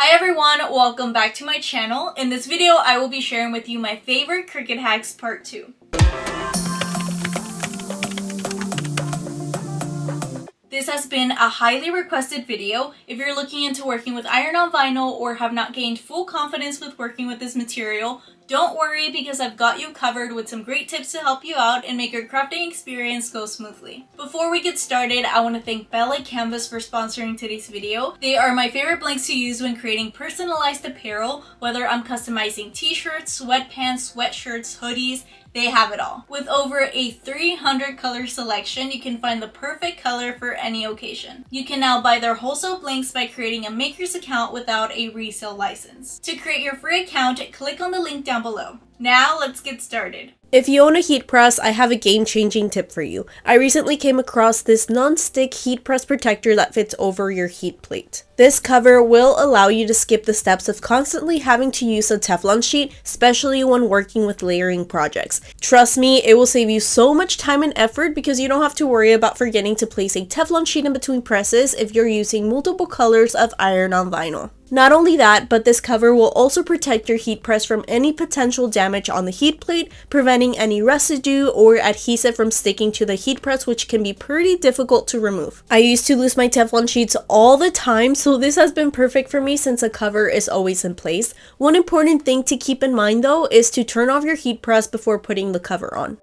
Hi everyone, welcome back to my channel. In this video, I will be sharing with you my favorite Cricut hacks part 2. This has been a highly requested video. If you're looking into working with iron-on vinyl or have not gained full confidence with working with this material, don't worry because I've got you covered with some great tips to help you out and make your crafting experience go smoothly. Before we get started, I want to thank BELLA+CANVAS for sponsoring today's video. They are my favorite blanks to use when creating personalized apparel, whether I'm customizing t-shirts, sweatpants, sweatshirts, hoodies, they have it all. With over a 300 color selection, you can find the perfect color for any occasion. You can now buy their wholesale blanks by creating a maker's account without a resale license. To create your free account, click on the link down below. Now let's get started. If you own a heat press, I have a game-changing tip for you. I recently came across this non-stick heat press protector that fits over your heat plate. This cover will allow you to skip the steps of constantly having to use a Teflon sheet, especially when working with layering projects. Trust me, it will save you so much time and effort because you don't have to worry about forgetting to place a Teflon sheet in between presses if you're using multiple colors of iron-on vinyl. Not only that, but this cover will also protect your heat press from any potential damage on the heat plate, preventing any residue or adhesive from sticking to the heat press, which can be pretty difficult to remove. I used to lose my Teflon sheets all the time, so this has been perfect for me since the cover is always in place. One important thing to keep in mind though is to turn off your heat press before putting the cover on.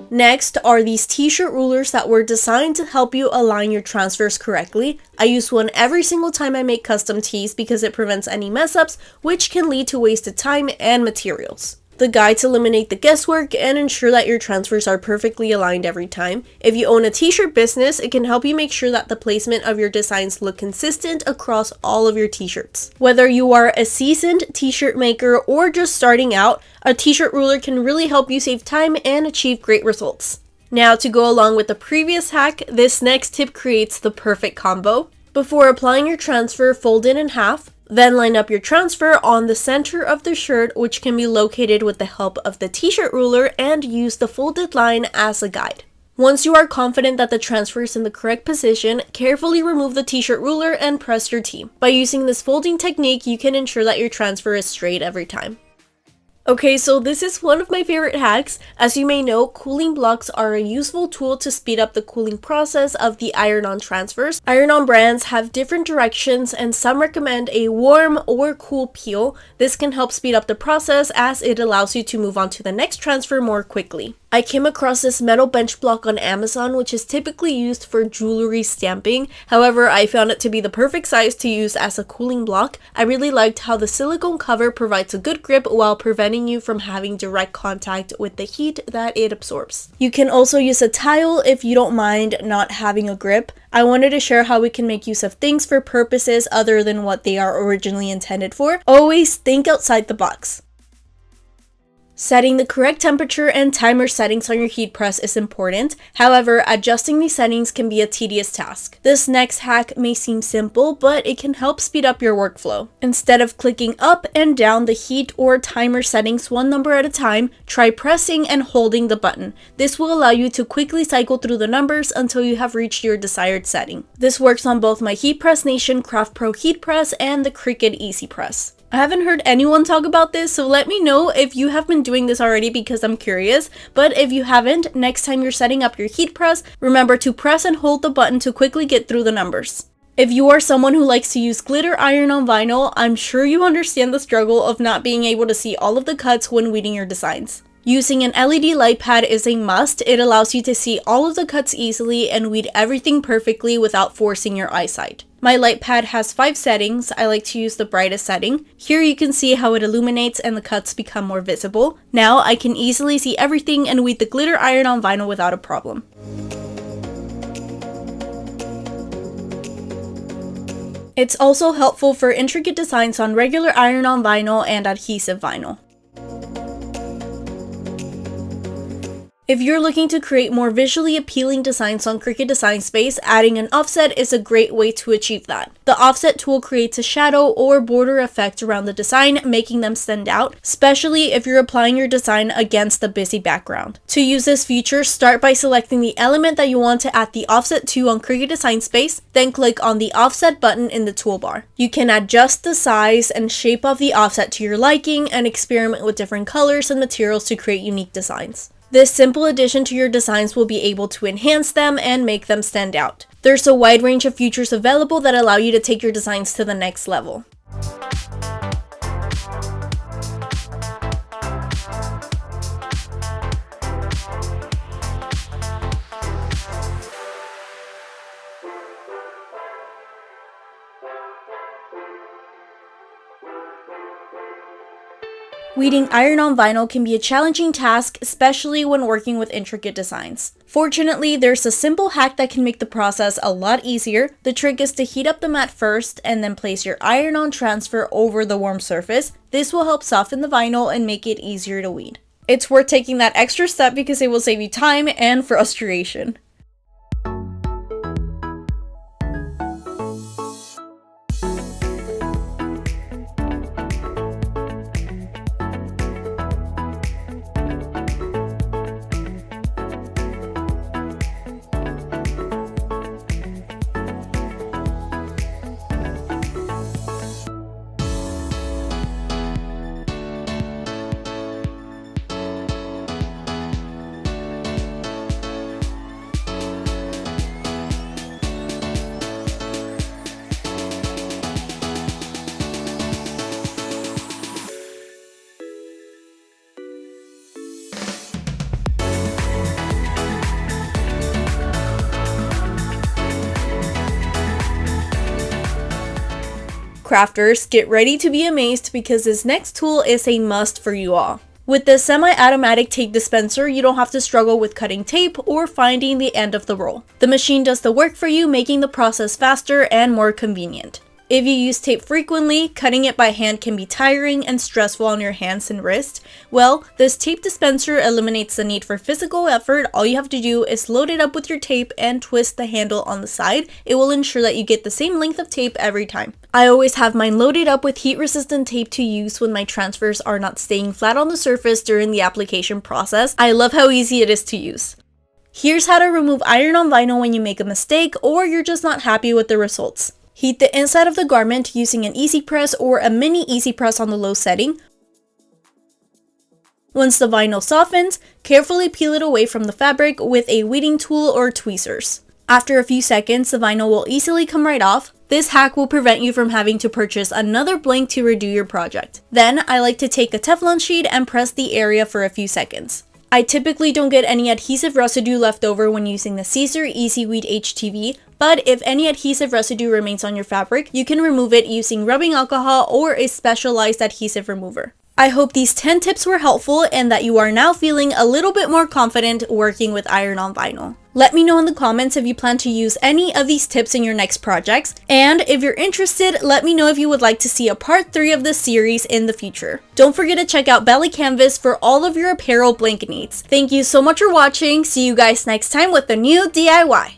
Next are these t-shirt rulers that were designed to help you align your transfers correctly. I use one every single time I make custom tees because it prevents any mess-ups, which can lead to wasted time and materials. The guides eliminate the guesswork and ensure that your transfers are perfectly aligned every time. If you own a t-shirt business, it can help you make sure that the placement of your designs look consistent across all of your t-shirts. Whether you are a seasoned t-shirt maker or just starting out, a t-shirt ruler can really help you save time and achieve great results. Now, to go along with the previous hack, this next tip creates the perfect combo. Before applying your transfer, fold it in half. Then line up your transfer on the center of the shirt, which can be located with the help of the t-shirt ruler, and use the folded line as a guide. Once you are confident that the transfer is in the correct position, carefully remove the t-shirt ruler and press your tee. By using this folding technique, you can ensure that your transfer is straight every time. Okay, so this is one of my favorite hacks. As you may know, cooling blocks are a useful tool to speed up the cooling process of the iron-on transfers. Iron-on brands have different directions and some recommend a warm or cool peel. This can help speed up the process as it allows you to move on to the next transfer more quickly. I came across this metal bench block on Amazon, which is typically used for jewelry stamping. However, I found it to be the perfect size to use as a cooling block. I really liked how the silicone cover provides a good grip while preventing you from having direct contact with the heat that it absorbs. You can also use a tile if you don't mind not having a grip. I wanted to share how we can make use of things for purposes other than what they are originally intended for. Always think outside the box. Setting the correct temperature and timer settings on your heat press is important. However, adjusting these settings can be a tedious task. This next hack may seem simple, but it can help speed up your workflow. Instead of clicking up and down the heat or timer settings one number at a time, try pressing and holding the button. This will allow you to quickly cycle through the numbers until you have reached your desired setting. This works on both my Heat Press Nation Craft Pro heat press and the Cricut EasyPress. I haven't heard anyone talk about this, so let me know if you have been doing this already because I'm curious. But if you haven't, next time you're setting up your heat press, remember to press and hold the button to quickly get through the numbers. If you are someone who likes to use glitter iron on vinyl, I'm sure you understand the struggle of not being able to see all of the cuts when weeding your designs. Using an LED light pad is a must. It allows you to see all of the cuts easily and weed everything perfectly without forcing your eyesight. My light pad has 5 settings. I like to use the brightest setting. Here you can see how it illuminates and the cuts become more visible. Now I can easily see everything and weed the glitter iron on vinyl without a problem. It's also helpful for intricate designs on regular iron on vinyl and adhesive vinyl. If you're looking to create more visually appealing designs on Cricut Design Space, adding an offset is a great way to achieve that. The offset tool creates a shadow or border effect around the design, making them stand out, especially if you're applying your design against the busy background. To use this feature, start by selecting the element that you want to add the offset to on Cricut Design Space, then click on the offset button in the toolbar. You can adjust the size and shape of the offset to your liking and experiment with different colors and materials to create unique designs. This simple addition to your designs will be able to enhance them and make them stand out. There's a wide range of features available that allow you to take your designs to the next level. Weeding iron-on vinyl can be a challenging task, especially when working with intricate designs. Fortunately, there's a simple hack that can make the process a lot easier. The trick is to heat up the mat first and then place your iron-on transfer over the warm surface. This will help soften the vinyl and make it easier to weed. It's worth taking that extra step because it will save you time and frustration. Crafters, get ready to be amazed because this next tool is a must for you all. With the semi-automatic tape dispenser, you don't have to struggle with cutting tape or finding the end of the roll. The machine does the work for you, making the process faster and more convenient. If you use tape frequently, cutting it by hand can be tiring and stressful on your hands and wrist. Well, this tape dispenser eliminates the need for physical effort. All you have to do is load it up with your tape and twist the handle on the side. It will ensure that you get the same length of tape every time. I always have mine loaded up with heat-resistant tape to use when my transfers are not staying flat on the surface during the application process. I love how easy it is to use. Here's how to remove iron-on vinyl when you make a mistake or you're just not happy with the results. Heat the inside of the garment using an EasyPress or a mini EasyPress on the low setting. Once the vinyl softens, carefully peel it away from the fabric with a weeding tool or tweezers. After a few seconds, the vinyl will easily come right off. This hack will prevent you from having to purchase another blank to redo your project. Then, I like to take a Teflon sheet and press the area for a few seconds. I typically don't get any adhesive residue left over when using the Siser EasyWeed HTV, but if any adhesive residue remains on your fabric, you can remove it using rubbing alcohol or a specialized adhesive remover. I hope these 10 tips were helpful and that you are now feeling a little bit more confident working with iron-on vinyl. Let me know in the comments if you plan to use any of these tips in your next projects, and if you're interested, let me know if you would like to see a part 3 of this series in the future. Don't forget to check out BELLA+CANVAS for all of your apparel blanket needs. Thank you so much for watching. See you guys next time with a new DIY.